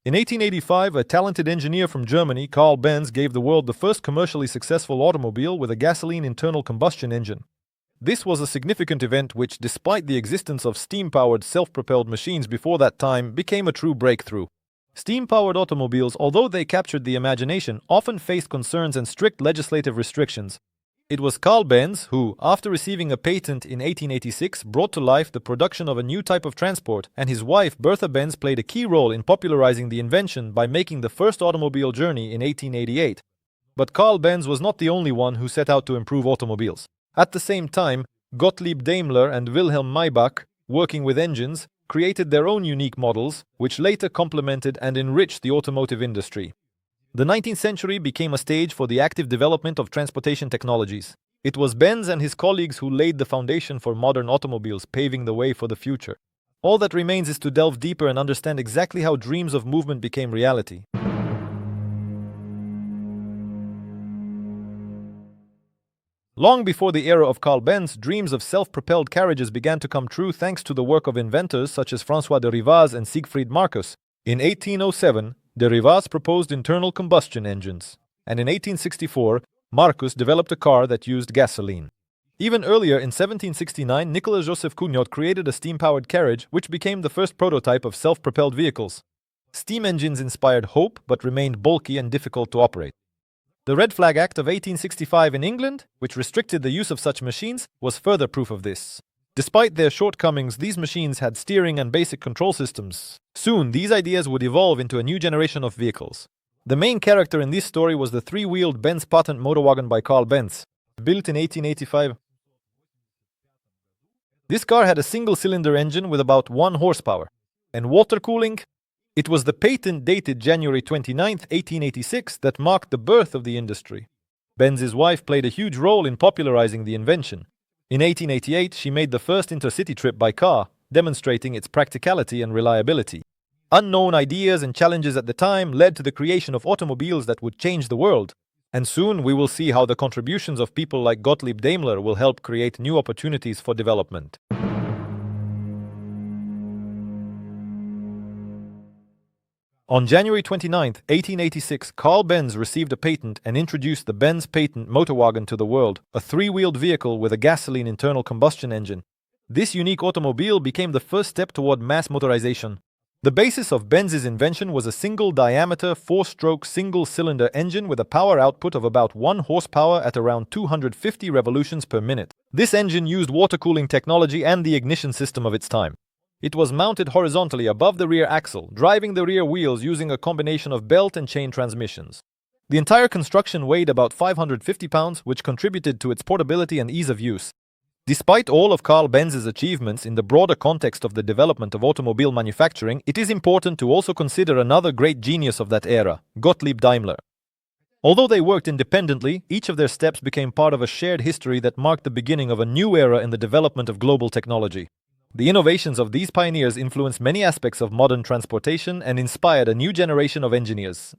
In 1885, a talented engineer from Germany, Karl Benz, gave the world the first commercially successful automobile with a gasoline internal combustion engine. This was a significant event which, despite the existence of steam-powered self-propelled machines before that time, became a true breakthrough. Steam-powered automobiles, although they captured the imagination, often faced concerns and strict legislative restrictions. It was Karl Benz who, after receiving a patent in 1886, brought to life the production of a new type of transport, and his wife Bertha Benz played a key role in popularizing the invention by making the first automobile journey in 1888. But Karl Benz was not the only one who set out to improve automobiles. At the same time, Gottlieb Daimler and Wilhelm Maybach, working with engines, created their own unique models, which later complemented and enriched the automotive industry. The 19th century became a stage for the active development of transportation technologies. It was Benz and his colleagues who laid the foundation for modern automobiles, paving the way for the future. All that remains is to delve deeper and understand exactly how dreams of movement became reality. Long before the era of Karl Benz, dreams of self-propelled carriages began to come true thanks to the work of inventors such as François de Rivaz and Siegfried Marcus. In 1807, de Rivaz proposed internal combustion engines, and in 1864, Marcus developed a car that used gasoline. Even earlier, in 1769, Nicolas Joseph Cugnot created a steam-powered carriage, which became the first prototype of self-propelled vehicles. Steam engines inspired hope, but remained bulky and difficult to operate. The Red Flag Act of 1865 in England, which restricted the use of such machines, was further proof of this. Despite their shortcomings, these machines had steering and basic control systems. Soon, these ideas would evolve into a new generation of vehicles. The main character in this story was the three-wheeled Benz patent motorwagen by Karl Benz, built in 1885. This car had a single-cylinder engine with about 1 horsepower. And water cooling? It was the patent dated January 29, 1886 that marked the birth of the industry. Benz's wife played a huge role in popularizing the invention. In 1888, she made the first intercity trip by car, demonstrating its practicality and reliability. Unknown ideas and challenges at the time led to the creation of automobiles that would change the world. And soon we will see how the contributions of people like Gottlieb Daimler will help create new opportunities for development. On January 29, 1886, Karl Benz received a patent and introduced the Benz patent motorwagen to the world, a three-wheeled vehicle with a gasoline internal combustion engine. This unique automobile became the first step toward mass motorization. The basis of Benz's invention was a single-diameter, 4-stroke, single-cylinder engine with a power output of about 1 horsepower at around 250 revolutions per minute. This engine used water cooling technology and the ignition system of its time. It was mounted horizontally above the rear axle, driving the rear wheels using a combination of belt and chain transmissions. The entire construction weighed about 550 pounds, which contributed to its portability and ease of use. Despite all of Karl Benz's achievements in the broader context of the development of automobile manufacturing, it is important to also consider another great genius of that era, Gottlieb Daimler. Although they worked independently, each of their steps became part of a shared history that marked the beginning of a new era in the development of global technology. The innovations of these pioneers influenced many aspects of modern transportation and inspired a new generation of engineers.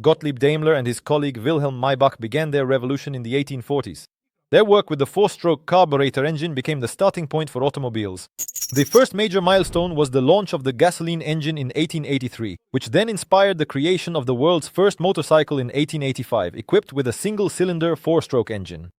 Gottlieb Daimler and his colleague Wilhelm Maybach began their revolution in the 1840s. Their work with the 4-stroke carburetor engine became the starting point for automobiles. The first major milestone was the launch of the gasoline engine in 1883, which then inspired the creation of the world's first motorcycle in 1885, equipped with a single-cylinder 4-stroke engine.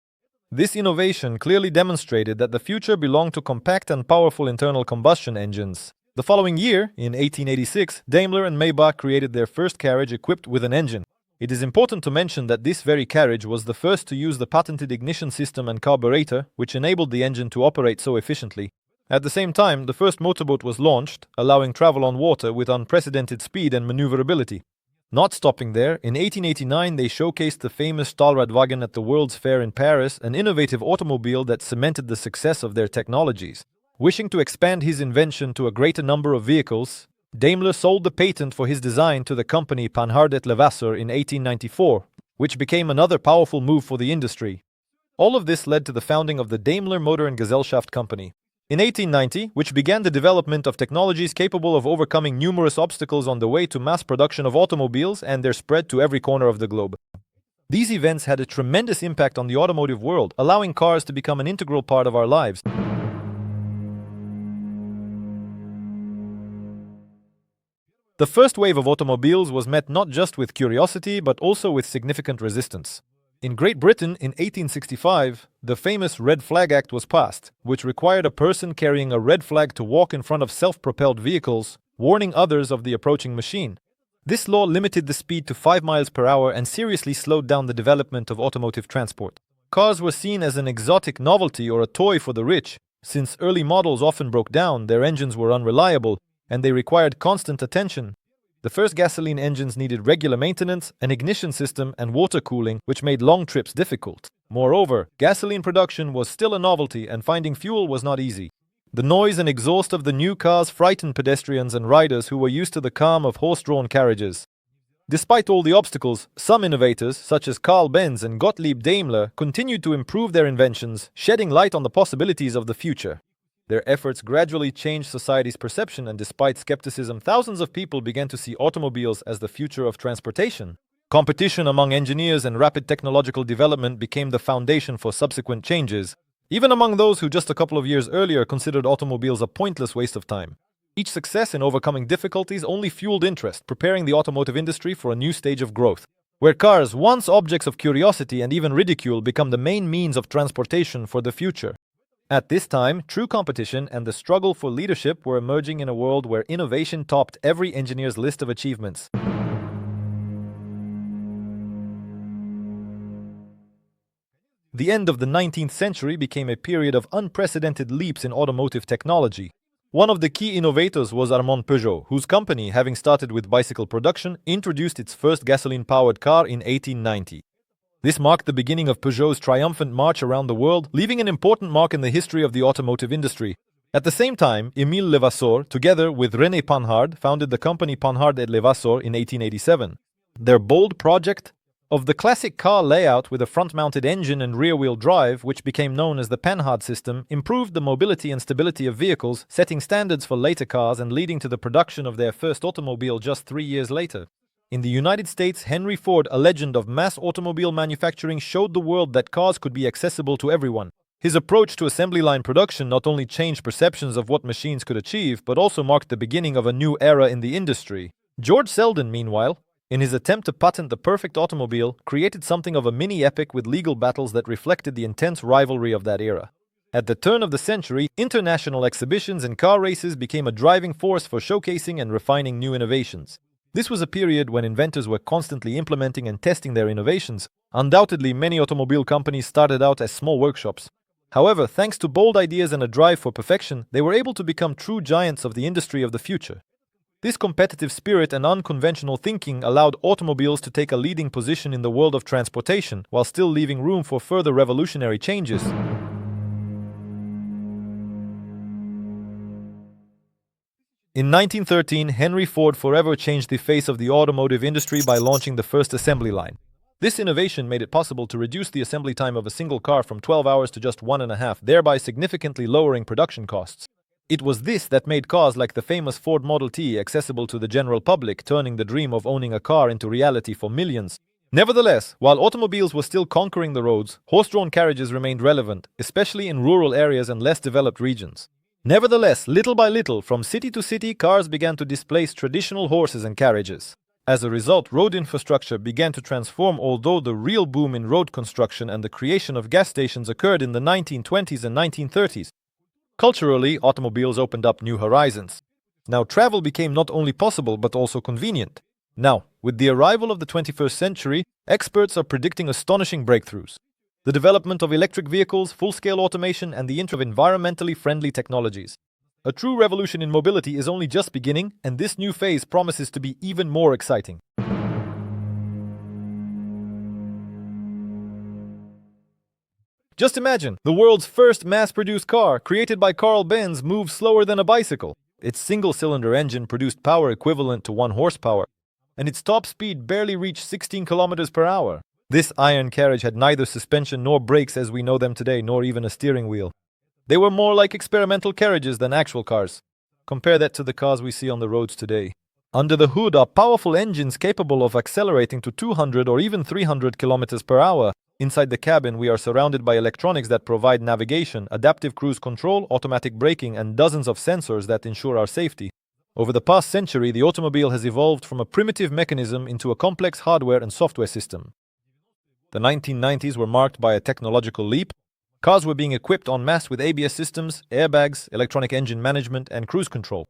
This innovation clearly demonstrated that the future belonged to compact and powerful internal combustion engines. The following year, in 1886, Daimler and Maybach created their first carriage equipped with an engine. It is important to mention that this very carriage was the first to use the patented ignition system and carburetor, which enabled the engine to operate so efficiently. At the same time, the first motorboat was launched, allowing travel on water with unprecedented speed and maneuverability. Not stopping there, in 1889 they showcased the famous Stahlradwagen at the World's Fair in Paris, an innovative automobile that cemented the success of their technologies. Wishing to expand his invention to a greater number of vehicles, Daimler sold the patent for his design to the company Panhard et Levasseur in 1894, which became another powerful move for the industry. All of this led to the founding of the Daimler Motor and Gesellschaft Company. In 1890, which began the development of technologies capable of overcoming numerous obstacles on the way to mass production of automobiles and their spread to every corner of the globe. These events had a tremendous impact on the automotive world, allowing cars to become an integral part of our lives. The first wave of automobiles was met not just with curiosity but also with significant resistance. In Great Britain in 1865, the famous Red Flag Act was passed, which required a person carrying a red flag to walk in front of self-propelled vehicles, warning others of the approaching machine. This law limited the speed to 5 miles per hour and seriously slowed down the development of automotive transport. Cars were seen as an exotic novelty or a toy for the rich. Since early models often broke down, their engines were unreliable, and they required constant attention. The first gasoline engines needed regular maintenance, an ignition system, and water cooling, which made long trips difficult. Moreover, gasoline production was still a novelty, and finding fuel was not easy. The noise and exhaust of the new cars frightened pedestrians and riders who were used to the calm of horse-drawn carriages. Despite all the obstacles, some innovators, such as Karl Benz and Gottlieb Daimler, continued to improve their inventions, shedding light on the possibilities of the future. Their efforts gradually changed society's perception, and despite skepticism, thousands of people began to see automobiles as the future of transportation. Competition among engineers and rapid technological development became the foundation for subsequent changes, even among those who just a couple of years earlier considered automobiles a pointless waste of time. Each success in overcoming difficulties only fueled interest, preparing the automotive industry for a new stage of growth, where cars, once objects of curiosity and even ridicule, become the main means of transportation for the future. At this time, true competition and the struggle for leadership were emerging in a world where innovation topped every engineer's list of achievements. The end of the 19th century became a period of unprecedented leaps in automotive technology. One of the key innovators was Armand Peugeot, whose company, having started with bicycle production, introduced its first gasoline-powered car in 1890. This marked the beginning of Peugeot's triumphant march around the world, leaving an important mark in the history of the automotive industry. At the same time, Émile Levasseur, together with René Panhard, founded the company Panhard et Levasseur in 1887. Their bold project of the classic car layout with a front-mounted engine and rear-wheel drive, which became known as the Panhard system, improved the mobility and stability of vehicles, setting standards for later cars and leading to the production of their first automobile just 3 years later. In the United States, Henry Ford, a legend of mass automobile manufacturing, showed the world that cars could be accessible to everyone. His approach to assembly line production not only changed perceptions of what machines could achieve, but also marked the beginning of a new era in the industry. George Selden, meanwhile, in his attempt to patent the perfect automobile, created something of a mini-epic with legal battles that reflected the intense rivalry of that era. At the turn of the century, international exhibitions and car races became a driving force for showcasing and refining new innovations. This was a period when inventors were constantly implementing and testing their innovations. Undoubtedly, many automobile companies started out as small workshops. However, thanks to bold ideas and a drive for perfection, they were able to become true giants of the industry of the future. This competitive spirit and unconventional thinking allowed automobiles to take a leading position in the world of transportation, while still leaving room for further revolutionary changes. In 1913, Henry Ford forever changed the face of the automotive industry by launching the first assembly line. This innovation made it possible to reduce the assembly time of a single car from 12 hours to just 1.5, thereby significantly lowering production costs. It was this that made cars like the famous Ford Model T accessible to the general public, turning the dream of owning a car into reality for millions. Nevertheless, while automobiles were still conquering the roads, horse-drawn carriages remained relevant, especially in rural areas and less developed regions. Nevertheless, little by little, from city to city, cars began to displace traditional horses and carriages. As a result, road infrastructure began to transform, although the real boom in road construction and the creation of gas stations occurred in the 1920s and 1930s. Culturally, automobiles opened up new horizons. Now, travel became not only possible but also convenient. Now, with the arrival of the 21st century, experts are predicting astonishing breakthroughs. The development of electric vehicles, full-scale automation, and the intro of environmentally friendly technologies. A true revolution in mobility is only just beginning, and this new phase promises to be even more exciting. Just imagine, the world's first mass-produced car, created by Karl Benz, moves slower than a bicycle. Its single-cylinder engine produced power equivalent to 1 horsepower, and its top speed barely reached 16 kilometers per hour. This iron carriage had neither suspension nor brakes as we know them today, nor even a steering wheel. They were more like experimental carriages than actual cars. Compare that to the cars we see on the roads today. Under the hood are powerful engines capable of accelerating to 200 or even 300 kilometers per hour. Inside the cabin, we are surrounded by electronics that provide navigation, adaptive cruise control, automatic braking, and dozens of sensors that ensure our safety. Over the past century, the automobile has evolved from a primitive mechanism into a complex hardware and software system. The 1990s were marked by a technological leap. Cars were being equipped en masse with ABS systems, airbags, electronic engine management, and cruise control.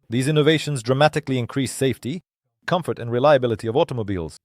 These innovations dramatically increased safety, comfort, and reliability of automobiles.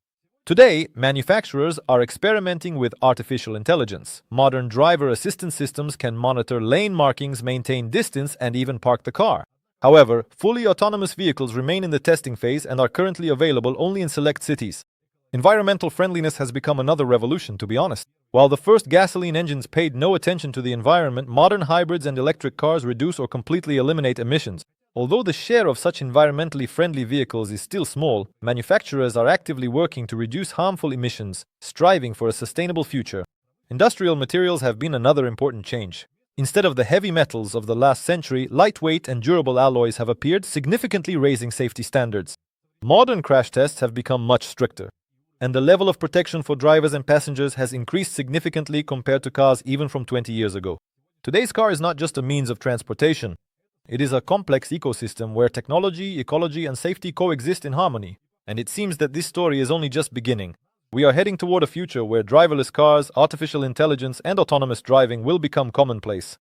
Today, manufacturers are experimenting with artificial intelligence. Modern driver assistance systems can monitor lane markings, maintain distance, and even park the car. However, fully autonomous vehicles remain in the testing phase and are currently available only in select cities. Environmental friendliness has become another revolution, to be honest. While the first gasoline engines paid no attention to the environment, modern hybrids and electric cars reduce or completely eliminate emissions. Although the share of such environmentally friendly vehicles is still small, manufacturers are actively working to reduce harmful emissions, striving for a sustainable future. Industrial materials have been another important change. Instead of the heavy metals of the last century, lightweight and durable alloys have appeared, significantly raising safety standards. Modern crash tests have become much stricter, and the level of protection for drivers and passengers has increased significantly compared to cars even from 20 years ago. Today's car is not just a means of transportation. It is a complex ecosystem where technology, ecology, and safety coexist in harmony. And it seems that this story is only just beginning. We are heading toward a future where driverless cars, artificial intelligence, and autonomous driving will become commonplace.